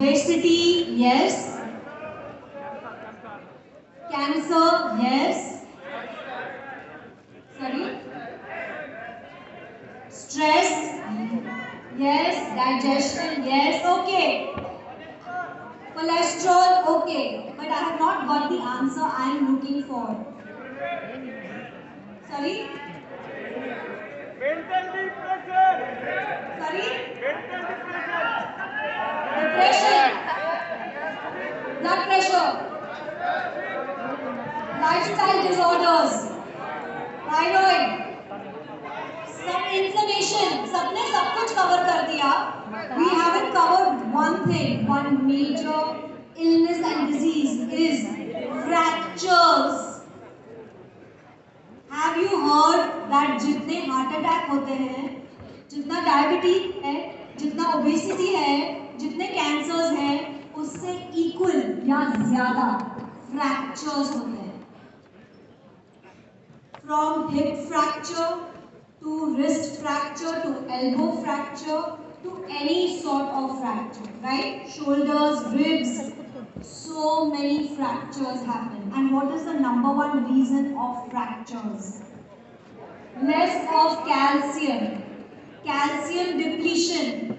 Obesity, yes. Cancer, yes. Sorry. Stress, yes. Digestion, yes. Okay. Cholesterol, okay. But I have not got the answer I am looking for. Sorry. Mental depression. Sorry. Mental depression. Depression, blood pressure, lifestyle disorders, thyroid, some inflammation. सबने सब कुछ cover कर दिया. We haven't covered one thing. One major illness and disease is fractures. Have you heard that जितने heart attack होते हैं, जितना diabetes है, जितना ओबेसिटी है, जितने कैंसर्स हैं, उससे इक्वल या ज्यादा फ्रैक्चर्स होते हैं. From hip fracture to wrist fracture to elbow fracture to any sort of fracture, right? Shoulders, ribs, so many fractures happen. And what is the number one reason of fractures? Less of calcium. Calcium depletion.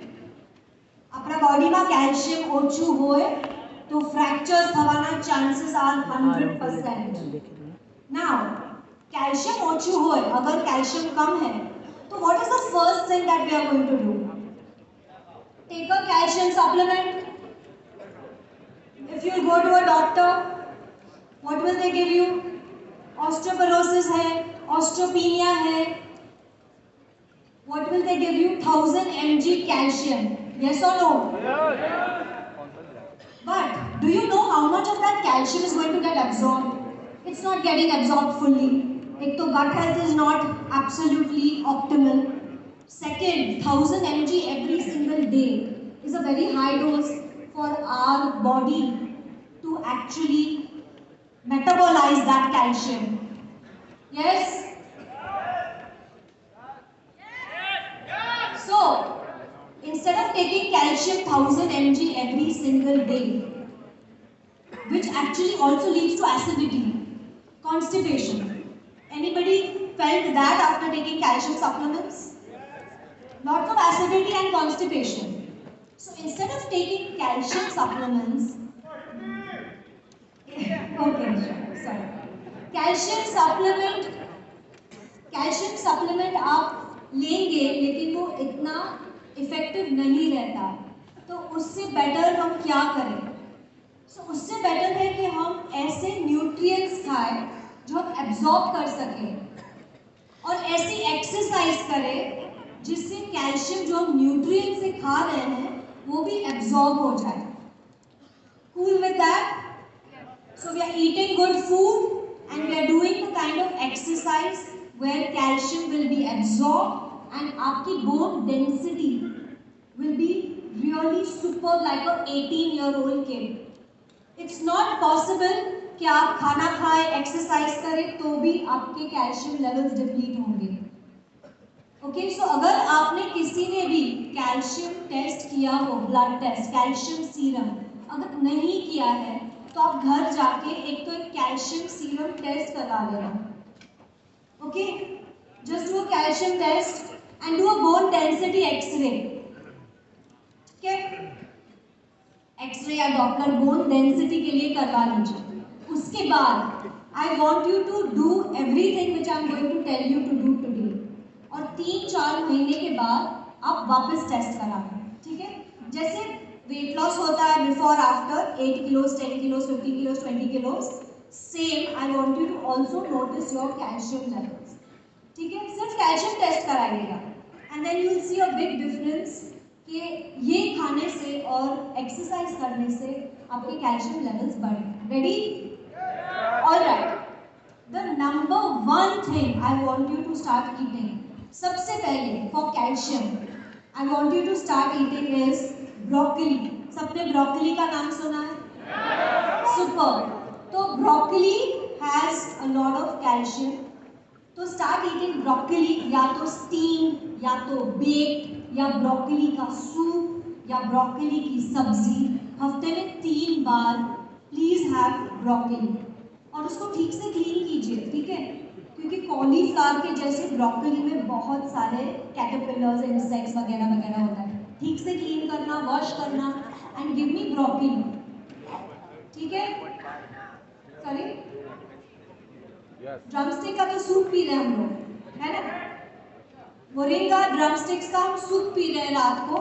अपना body में calcium ओछू होए तो fractures थवाना chances are 100%. Now, calcium ओछू होए, अगर calcium कम है, तो what is the first thing that we are going to do? Take a calcium supplement. If you go to a doctor, what will they give you? Osteoporosis है, osteopenia है. What will they give you? 1000 mg calcium. Yes or no? But do you know how much of that calcium is going to get absorbed? It's not getting absorbed fully. एक तो gut health is not absolutely optimal. Second, 1000 mg every single day is a very high dose for our body to actually metabolize that calcium. Yes? So, instead of taking calcium 1000 mg every single day, which actually also leads to acidity, constipation. Anybody felt that after taking calcium supplements? Lots of acidity and constipation. So instead of taking calcium supplements, okay, sorry. Calcium supplement आप लेंगे लेकिन वो इतना effective नहीं रहता. तो उससे better हम क्या करें? उससे बेटर है कि हम ऐसे न्यूट्रिएंट्स खाएं जो हम एब्जॉर्ब कर सकें और ऐसी एक्सरसाइज करें जिससे कैल्शियम जो हम न्यूट्रिएंट से खा रहे हैं वो भी एब्जॉर्ब हो जाए. Cool with that? So we are eating good food and we are doing the kind of exercise where calcium will be absorbed and आपकी bone density will be really superb like a 18-year-old kid. It's not possible कि आप खाना खाएं, exercise करें तो भी आपके calcium levels deplete होंगे. ओके, सो अगर आपने किसी ने भी कैल्शियम टेस्ट किया हो, ब्लड टेस्ट, कैल्शियम सीरम अगर नहीं किया है तो आप घर जाके एक तो एक कैल्शियम सीरम टेस्ट करा लेना. Okay, just do a calcium test and do a bone density x-ray. ठीक है, एक्सरे या डॉपलर बोन डेंसिटी के लिए करवा लीजिए. उसके बाद I want you to do everything which I am going to tell you to do today. और 3-4 महीने के बाद आप वापस टेस्ट कराएं. ठीक है, जैसे वेट लॉस होता है before after 8 kilos 10 kilos 50 kilos 20 kilos, same I want you to also notice your calcium levels. ठीक है, सिर्फ कैल्शियम टेस्ट कराइएगा and then you will see a big difference कि ये खाने से और एक्सरसाइज करने से आपके कैल्शियम लेवल्स बढ़े. Ready? Alright, the number one thing I want you to start eating, सबसे पहले for calcium I want you to start eating is broccoli. सबने ब्रोकली का नाम सुना है? सुपर. तो broccoli has a lot of calcium. तो स्टार्ट ईटिंग ब्रोकली, या तो स्टीम या तो बेक या ब्रोकली का सूप या ब्रोकली की सब्जी. बार प्लीज हैव ब्रोकली और उसको ठीक से क्लीन कीजिए, ठीक है, क्योंकि कॉलीफ्लावर के जैसे ब्रोकली में बहुत सारे कैटरपिलर्स, इंसेक्ट्स वगैरह वगैरह होता है। ठीक से क्लीन करना, वॉश करना एंड गिव मी ब्रोकली, ठीक है। सॉरी, ड्रमस्टिक का तो सूप पी रहे हैं हम लोग, है ना, मोरिंगा ड्रमस्टिक्स का हम सूप पी रहे हैं रात को,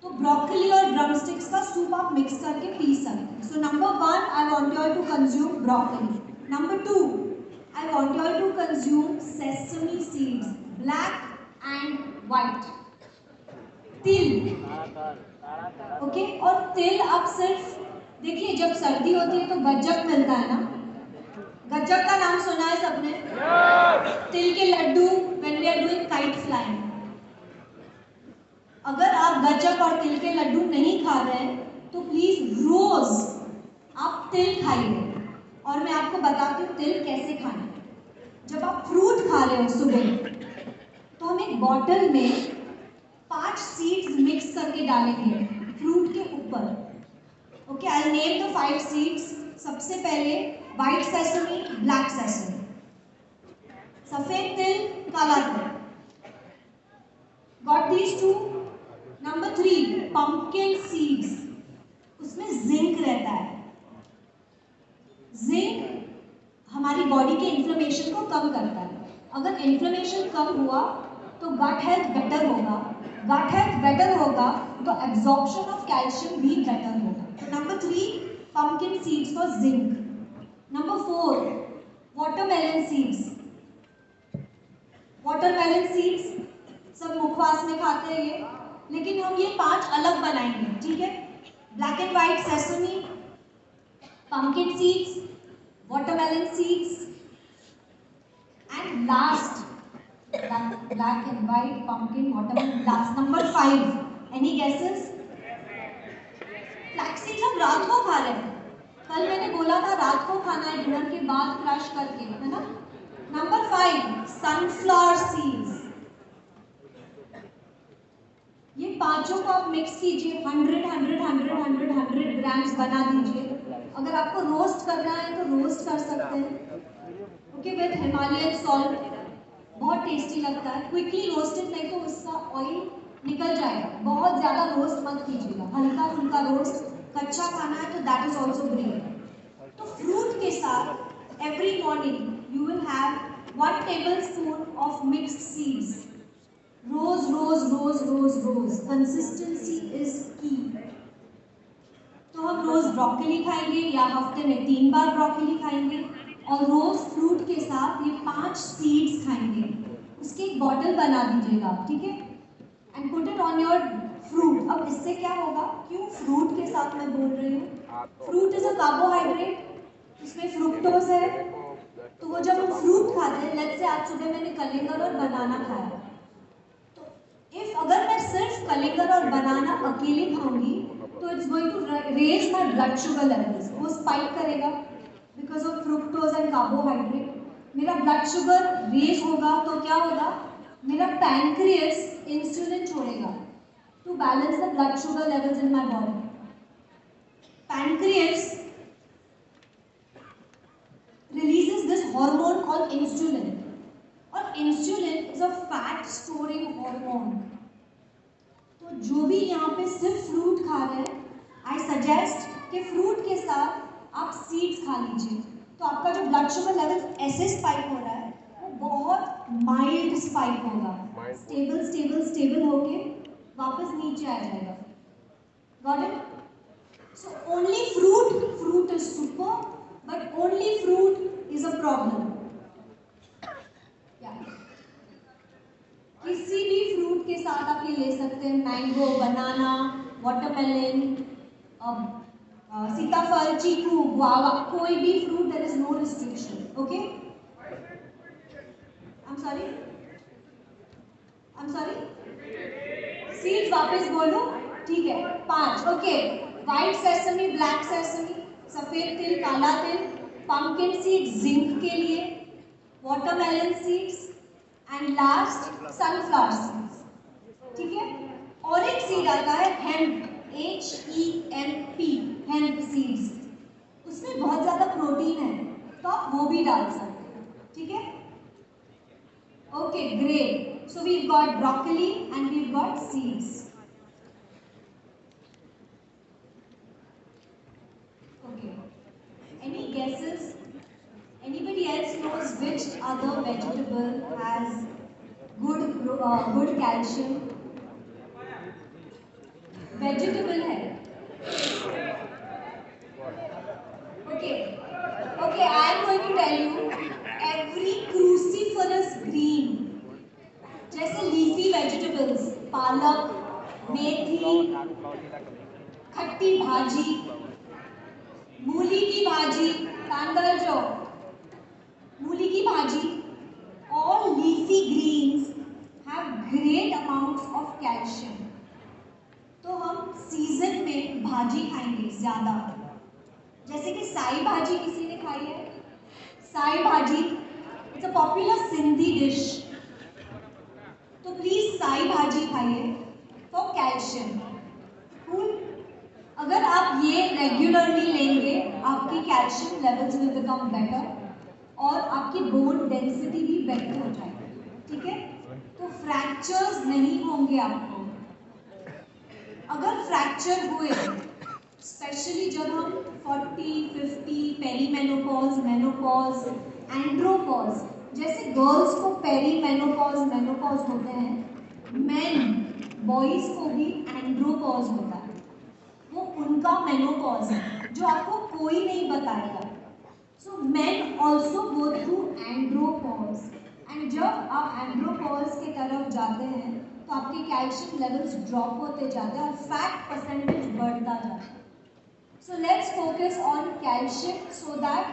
तो ब्रोकली और ड्रमस्टिक्स का सूप आप मिक्स करके पी सकते हैं। So number 1, I want you all to consume broccoli. Number 2, I want you all to consume sesame seeds, black and white. तिल, ओके, और तिल आप सिर्फ देखिए, जब सर्दी होती है तो गज्जक मिलता है ना, गज्जक का नाम सुना है सबने? तिल के Laddu when we are doing kite flying। अगर आप गज्जक और तिल के लड्डू नहीं खा रहे हैं तो प्लीज रोज आप तिल खाइए, और मैं आपको बताती हूँ तिल कैसे खाना है। जब आप फ्रूट खा रहे हो सुबह, तो हम एक बॉटल में 5 सीड्स मिक्स करके डालेंगे फ्रूट के ऊपर। Okay, I name the 5 seeds. सबसे पहले व्हाइट सेसमी, ब्लैक सेसमी, सफेद तिल, काला तिल। Got these 2। Number 3, pumpkin seeds, उसमें जिंक रहता है। जिंक हमारी बॉडी के इन्फ्लेमेशन को कम करता है। अगर इन्फ्लेमेशन कम हुआ तो गट हेल्थ बेटर होगा, गट हेल्थ बेटर होगा तो एब्जॉर्प्शन ऑफ कैल्शियम भी बेटर होगा। तो number 3, pumpkin seeds for zinc. Number 4, watermelon seeds. Watermelon seeds सब मुखवास में खाते हैं ये, लेकिन हम ये 5 अलग बनाएंगे, ठीक है। Black and white sesame, pumpkin seeds, watermelon seeds, and last black and white pumpkin watermelon last। number 5, any guesses? flaxseed हम रात को खा रहे हैं, कल मैंने बोला था रात को खाना है डिनर के बाद क्रश करके, है ना। Number 5, sunflower seeds। ये पांचों को आप मिक्स कीजिए, 100 ग्राम्स बना दीजिए। अगर आपको रोस्ट करना है तो रोस्ट कर सकते हैं, ओके, विद हिमालयन सॉल्ट, बहुत टेस्टी लगता है। क्विकली रोस्टेड, नहीं तो उसका ऑयल निकल जाएगा। बहुत ज़्यादा रोस्ट मत कीजिएगा, हल्का फुल्का रोस्ट। कच्चा खाना है तो दैट इज ऑल्सो ग्रेट। तो फ्रूट के साथ every morning you will have 1 tablespoon of mixed seeds. रोज रोज रोज रोज रोज, कंसिस्टेंसी इज की। तो हम रोज ब्रोकली खाएंगे या हफ्ते में 3 बार ब्रोकली खाएंगे, और रोज फ्रूट के साथ ये 5 सीड्स खाएंगे। उसकी एक बॉटल बना दीजिएगा आप, ठीक है, and put it on your fruit. अब इससे क्या होगा, क्यों फ्रूट के साथ मैं बोल रही हूँ, फ्रूट इज अ कार्बोहाइड्रेट, इसमें फ्रुक्टोज है। तो वो जब हम फ्रूट खाते हैं, लेट्स से आज सुबह मैंने कलिंगर और बनाना खाया, अगर मैं सिर्फ कलिंगर और बनाना अकेले खाऊंगी तो it's going to raise my blood sugar levels, वो स्पाइक करेगा because of fructose and carbohydrate. मेरा ब्लड शुगर रेज होगा तो क्या होगा, मेरा पैनक्रियस इंसुलिन छोड़ेगा to balance the blood sugar levels in my body. Pancreas releases this hormone called insulin, और insulin is a fat storing hormone. तो जो भी यहाँ पे सिर्फ फ्रूट खा रहे हैं, आई सजेस्ट कि फ्रूट के साथ आप सीड्स खा लीजिए, तो आपका जो ब्लड शुगर लेवल ऐसे स्पाइक हो रहा है वो बहुत माइल्ड स्पाइक होगा, स्टेबल स्टेबल स्टेबल होके वापस नीचे आ जाएगा। Got it? So only fruit is super, but only fruit is a problem. किसी भी फ्रूट के साथ आप ये ले सकते हैं, मैंगो, बनाना, वाटरमेलन, सीताफल, चीकू, गुआवा, कोई भी fruit, there is no restriction. Okay, I am sorry, seeds वापस बोलो, ठीक है, 5। Okay, white sesame, black sesame, सफेद तिल, काला तिल, पंपकिन सीड्स जिंक के लिए, watermelon seeds, and last sunflower seeds, ठीक है। और एक सीड आता है हेम्प, HEMP, हेम्प सीड्स, उसमें बहुत ज़्यादा प्रोटीन है, तो आप वो भी डाल सकते हैं, ठीक है? Okay, great. So we got broccoli and we got seeds. Okay, any guesses? Anybody else knows which other vegetable has good calcium? Vegetable है. Okay, okay. I am going to tell you every cruciferous green, जैसे leafy vegetables, पालक, मेथी, खट्टी भाजी, मूली की भाजी, तांदळाचो, मूली की भाजी, all leafy greens have great amounts of calcium. तो हम सीजन में भाजी खाएंगे ज्यादा, जैसे कि साई भाजी किसी ने खाई है? साई भाजी, it's a popular Sindhi dish, तो प्लीज साई भाजी खाइए फॉर कैल्शियम. कूल. अगर आप ये रेगुलरली लेंगे, आपकी calcium levels will become better और आपकी बोन डेंसिटी भी बेटर हो जाएगी, ठीक है? तो फ्रैक्चर्स नहीं होंगे आपको. अगर फ्रैक्चर हुए, स्पेशली जब हम 40, 50, पेरीमेनोपॉज, मेनोपॉज, एंड्रोपॉज, जैसे गर्ल्स को पेरीमेनोपॉज, मेनोपॉज होते हैं, मेन बॉयज को भी एंड्रोपॉज होता है. वो उनका मेनोपॉज है जो आपको कोई नहीं बताएगा. So main also go through andropause, and जब आप एंड्रोपॉज की तरफ जाते हैं तो आपके कैल्शियम लेवल्स ड्रॉप होते जाते हैं और फैट परसेंटेज बढ़ता जाता है. So let's focus on calcium so that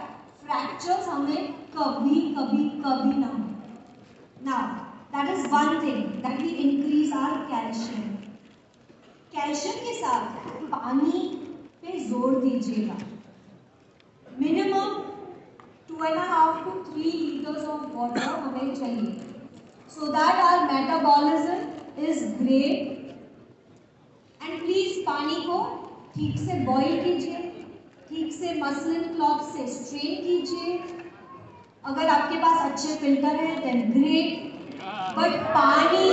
fractures हमें कभी कभी कभी ना हो. Now that is one thing that we increase our calcium. Calcium के साथ पानी पे जोर दीजिएगा. Minimum 2.5 to 3 liters of water हमें चाहिए, so that our metabolism is great. And please पानी को ठीक से बॉईल कीजिए, ठीक से मसलिन क्लॉथ से स्ट्रेन कीजिए. अगर आपके पास अच्छे फिल्टर है then great, बट पानी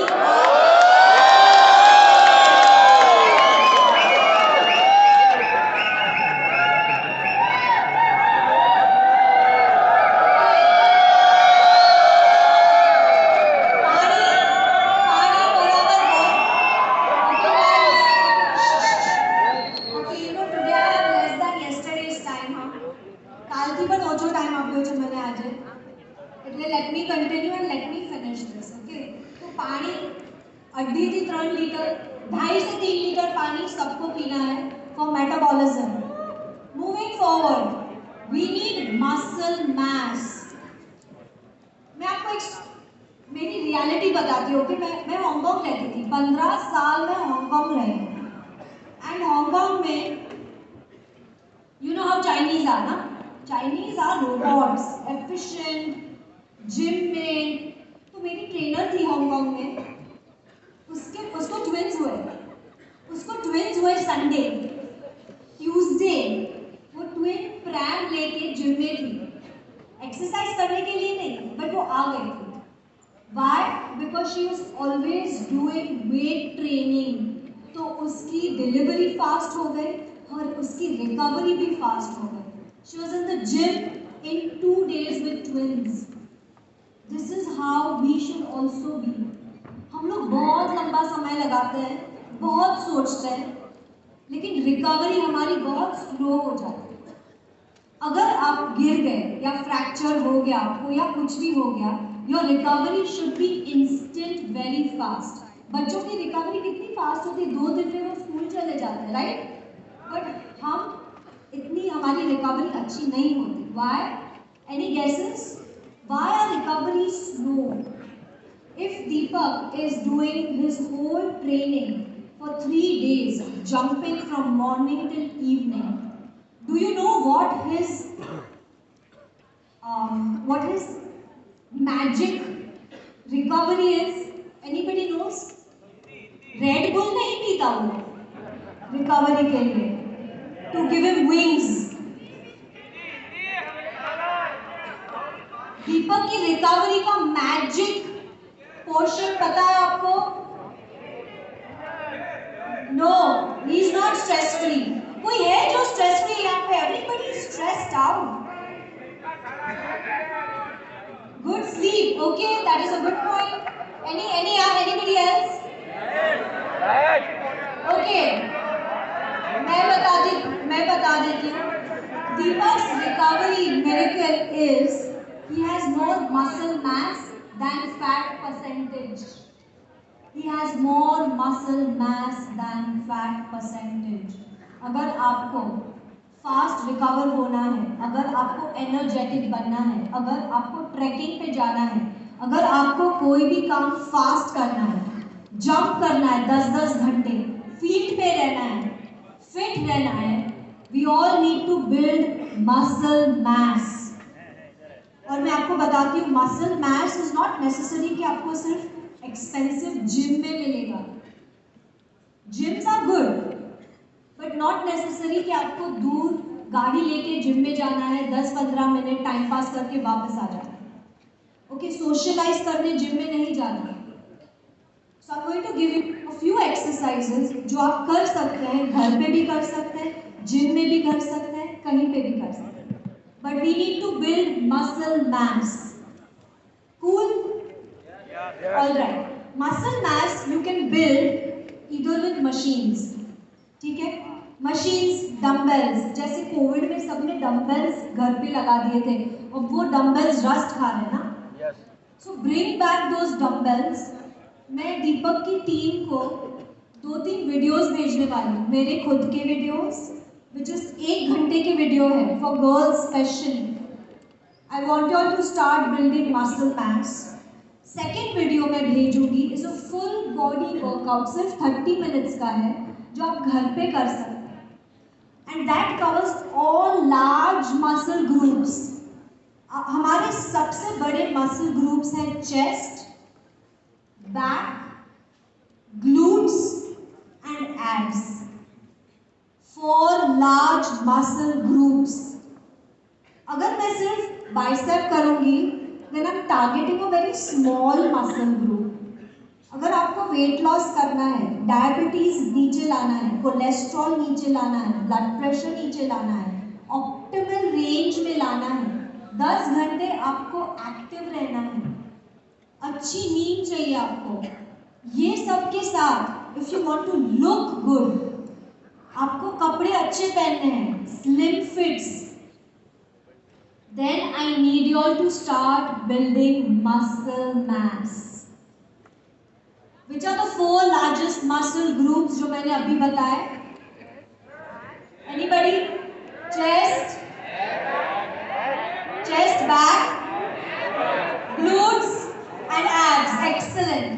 अड्डी थी 3 लीटर, 2.5 से 3 लीटर पानी सबको पीना है for metabolism. Moving forward, we need muscle mass. मैं आपको एक मेरी रियलिटी बताती हूँ कि मैं हांगकांग रहती थी. 15 साल में हांगकांग रही. एंड हांगकांग में you know how Chinese are ना, Chinese are robots, efficient, gym में. तो मेरी ट्रेनर थी हांगकांग में, उसको ट्विंस हुए संडे. ट्यूसडे वो ट्विन प्रैम लेके जिम में थी, एक्सरसाइज करने के लिए नहीं, बट वो आ गई थी. Why? Because she was always doing weight training. तो उसकी डिलीवरी फास्ट हो गई और उसकी रिकवरी भी फास्ट हो गई. She was in the gym in 2 days with twins. This is how we should also be. हम लोग बहुत लंबा समय लगाते हैं, बहुत सोचते हैं, लेकिन रिकवरी हमारी बहुत स्लो हो जाती है. अगर आप गिर गए या फ्रैक्चर हो गया आपको या कुछ भी हो गया, your recovery should be instant, very fast. बच्चों की रिकवरी कितनी फास्ट होती है, 2 दिन में वो स्कूल चले जाते हैं, राइट? बट हमारी रिकवरी अच्छी नहीं होती. Why? Any guesses? Why are recovery slow? If Deepak is doing his whole training for 3 days, jumping from morning till evening, do you know what his magic recovery is? Anybody knows? Red Bull नहीं पीता वो, recovery के लिए, to give him wings. Deepak की recovery का magic portion पता है आपको? No, he is not stress free. कोई है जो स्ट्रेस फ्री यहाँ पे? Everybody is stressed out. Good sleep, okay, that is a good point. anybody else? Okay, मैं बता देती हूँ। दीपक's recovery miracle is he has more muscle mass than fat percentage. He has more muscle mass than fat percentage. अगर आपको fast recover होना है, अगर आपको एनर्जेटिक बनना है, अगर आपको ट्रैकिंग पे जाना है, अगर आपको कोई भी काम फास्ट करना है, जंप करना है 10-10 घंटे, फील्ड पे रहना है, फिट रहना है, we all need to build muscle mass. और मैं आपको बताती हूँ, muscle mass is not necessary कि आपको सिर्फ एक्सपेंसिव जिम में मिलेगा। Gyms are good but not necessary कि आपको दूर गाड़ी लेके जिम में जाना है, 10-15 मिनट टाइम पास करके वापस आ जाना है। ओके, सोशलाइज करने जिम में नहीं जाना। So I am going to give you a few exercises जो आप कर सकते हैं, घर पे भी कर सकते हैं, जिम में भी कर सकते हैं, कहीं पे भी कर सकते हैं। But we need to build muscle mass. Cool? Alright, muscle mass you can build either with machines. ठीक है, मशीन्स, डंबल्स, जैसे कोविड में सबने डंबल्स घर पे लगा दिए थे और वो डंबल्स रस्ट खा रहे हैं ना। सो ब्रिंग बैक दोज डंबल्स। मैं दीपक की टीम को 2-3 वीडियोस भेजने वाली हूँ, मेरे खुद के वीडियोस, विच इज 1 घंटे के वीडियो है for girls specially. I want you all to start building muscle mass. Second video मैं भेजूंगी is a full body workout, सिर्फ 30 मिनट्स का है, जो आप घर पे कर सकते हैं, and that covers all large muscle groups. हमारे सबसे बड़े मसल ग्रुप्स हैं chest, back, glutes and abs. 4 large muscle groups. अगर मैं सिर्फ बाइसेप करूंगी then I'm targeting a very small muscle group. अगर आपको वेट लॉस करना है, डायबिटीज नीचे लाना है, कोलेस्ट्रॉल नीचे लाना है, ब्लड प्रेशर नीचे लाना है, ऑप्टिमल रेंज में लाना है, 10 घंटे आपको एक्टिव रहना है, अच्छी नींद चाहिए आपको, ये सब के साथ if you want to look good, आपको कपड़े अच्छे पहनने हैं, slim fits, then I need you all to start building muscle mass. Which are the 4 largest muscle groups जो मैंने अभी बताए? Anybody? Chest, back, glutes and abs. Excellent.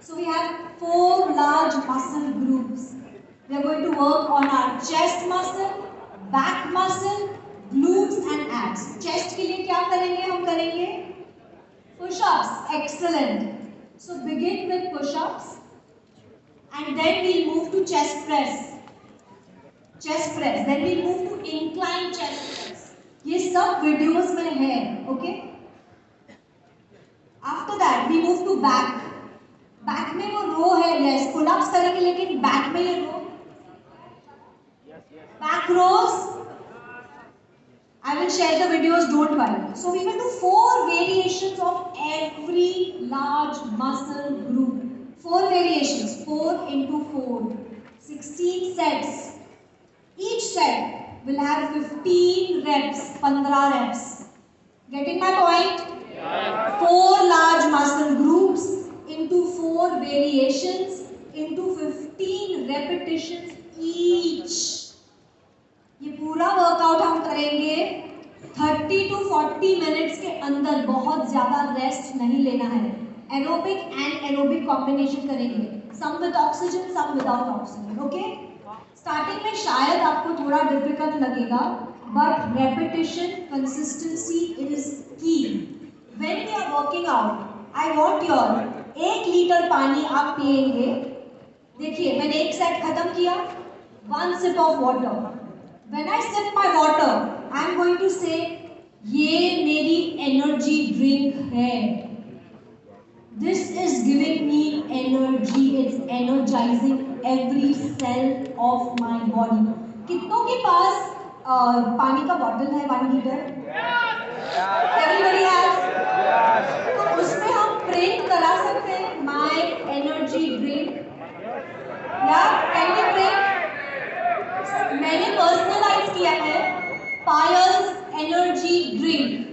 So we have 4 large muscle groups. We are going to work on our chest muscle, back muscle, glutes and abs. Chest के लिए क्या करेंगे? हम करेंगे push-ups. Excellent. So begin with push-ups and then we'll move to chest press. Then we'll move to incline chest press. ये सब videos में है, okay? After that we move to back. Back में वो रो है, yes, pull-ups करेंगे लेकिन back में ये रो, back rows. I will share the videos, don't worry. So we will do 4 variations of every large muscle group. 4 variations, 4 into 4, 16 sets. Each set will have 15 reps, 15 reps. Getting my point? Yeah. 4 large muscle groups into 4 variations into 15 repetitions each. ये पूरा workout हम करेंगे 30 to 40 minutes के अंदर, बहुत ज्यादा rest नहीं लेना है। एरोबिक एंड एरोबिक कॉम्बिनेशन करेंगे, some with oxygen, some without oxygen, okay? Starting में शायद आपको थोड़ा डिफिकल्ट लगेगा, but repetition, consistency is key. When we are working out, I want your 1 litre पानी आप पिएंगे। देखिए मैंने एक सेट खत्म किया, one sip of water. When I sip my water, I am going to say, ये मेरी energy drink है. This is giving me energy. It's energizing every cell of my body. कितनों के पास पानी का बॉटल है 1 लीटर? Everybody has. तो उसमें हम प्रिंट करा सकते हैं my energy drink. या can we print? मैंने पर्सनलाइज किया है पायल्स एनर्जी ड्रिंक.